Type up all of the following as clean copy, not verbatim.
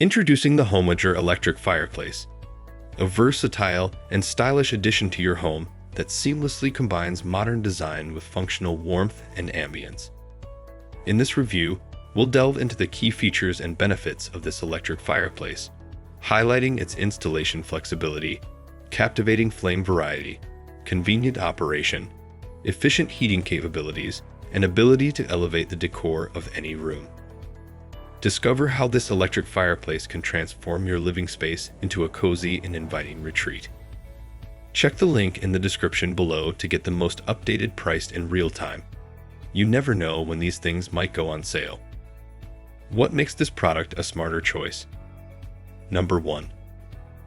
Introducing the Homajor Electric Fireplace, a versatile and stylish addition to your home that seamlessly combines modern design with functional warmth and ambience. In this review, we'll delve into the key features and benefits of this electric fireplace, highlighting its installation flexibility, captivating flame variety, convenient operation, efficient heating capabilities, and ability to elevate the decor of any room. Discover how this electric fireplace can transform your living space into a cozy and inviting retreat. Check the link in the description below to get the most updated price in real time. You never know when these things might go on sale. What makes this product a smarter choice? Number 1.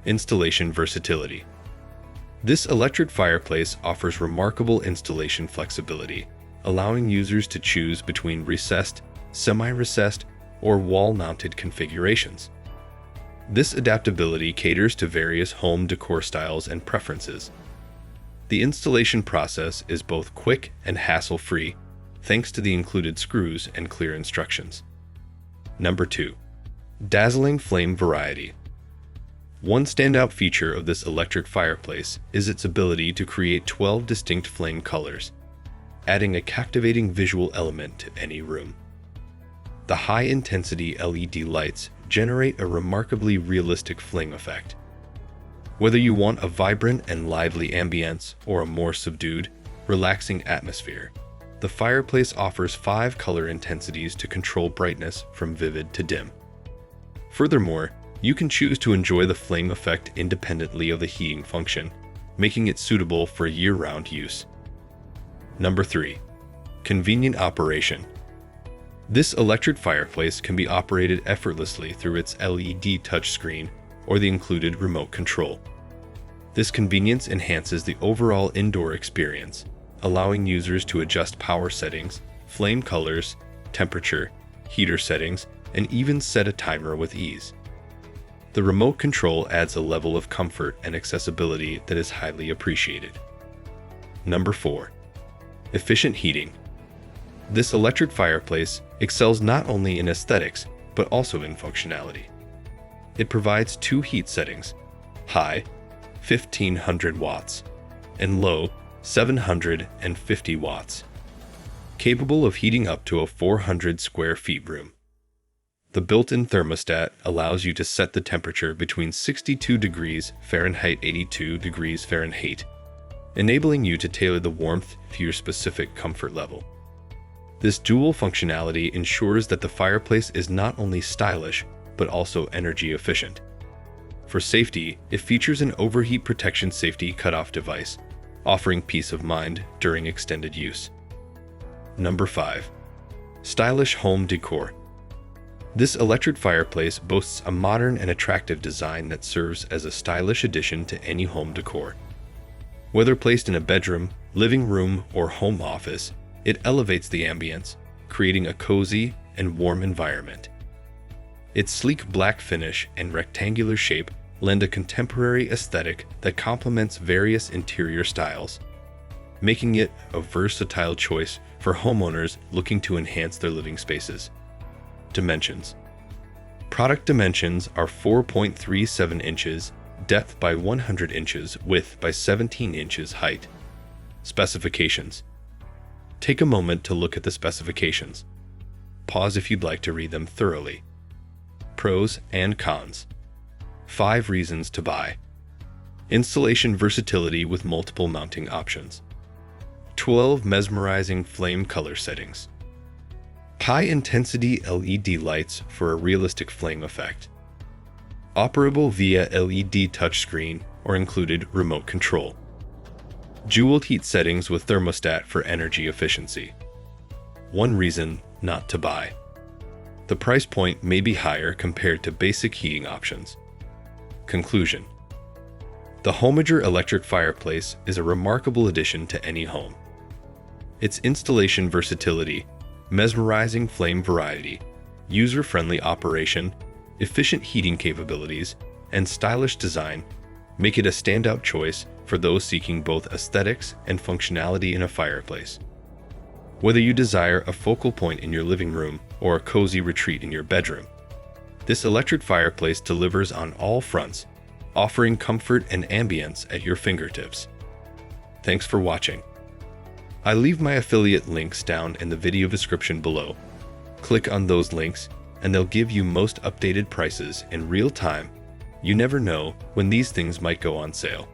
Installation versatility. This electric fireplace offers remarkable installation flexibility, allowing users to choose between recessed, semi-recessed, or wall-mounted configurations. This adaptability caters to various home decor styles and preferences. The installation process is both quick and hassle-free, thanks to the included screws and clear instructions. Number 2. Dazzling flame variety. One standout feature of this electric fireplace is its ability to create 12 distinct flame colors, adding a captivating visual element to any room. The high-intensity LED lights generate a remarkably realistic flame effect. Whether you want a vibrant and lively ambience or a more subdued, relaxing atmosphere, the fireplace offers 5 color intensities to control brightness from vivid to dim. Furthermore, you can choose to enjoy the flame effect independently of the heating function, making it suitable for year-round use. Number 3. Convenient operation. This electric fireplace can be operated effortlessly through its LED touchscreen or the included remote control. This convenience enhances the overall indoor experience, allowing users to adjust power settings, flame colors, temperature, heater settings, and even set a timer with ease. The remote control adds a level of comfort and accessibility that is highly appreciated. Number 4. Efficient heating. This electric fireplace excels not only in aesthetics, but also in functionality. It provides 2 heat settings, high, 1500 watts, and low, 750 watts, capable of heating up to a 400 square feet room. The built-in thermostat allows you to set the temperature between 62 degrees Fahrenheit 82 degrees Fahrenheit, enabling you to tailor the warmth to your specific comfort level. This dual functionality ensures that the fireplace is not only stylish, but also energy efficient. For safety, it features an overheat protection safety cutoff device, offering peace of mind during extended use. Number 5. Stylish home decor. This electric fireplace boasts a modern and attractive design that serves as a stylish addition to any home decor. Whether placed in a bedroom, living room, or home office, it elevates the ambience, creating a cozy and warm environment. Its sleek black finish and rectangular shape lend a contemporary aesthetic that complements various interior styles, making it a versatile choice for homeowners looking to enhance their living spaces. Dimensions. Product dimensions are 4.37 inches, depth by 100 inches, width by 17 inches height. Specifications. Take a moment to look at the specifications. Pause if you'd like to read them thoroughly. Pros and cons. 5 reasons to buy. Installation versatility with multiple mounting options. 12 mesmerizing flame color settings. High-intensity LED lights for a realistic flame effect. Operable via LED touchscreen or included remote control. Dual heat settings with thermostat for energy efficiency. 1 reason not to buy. The price point may be higher compared to basic heating options. Conclusion. The Homajor Electric Fireplace is a remarkable addition to any home. Its installation versatility, mesmerizing flame variety, user-friendly operation, efficient heating capabilities, and stylish design make it a standout choice for those seeking both aesthetics and functionality in a fireplace. Whether you desire a focal point in your living room or a cozy retreat in your bedroom, This electric fireplace delivers on all fronts, offering comfort and ambience at your fingertips. Thanks for watching. I leave my affiliate links down in the video description below. Click on those links and they'll give you most updated prices in real time. You never know when these things might go on sale.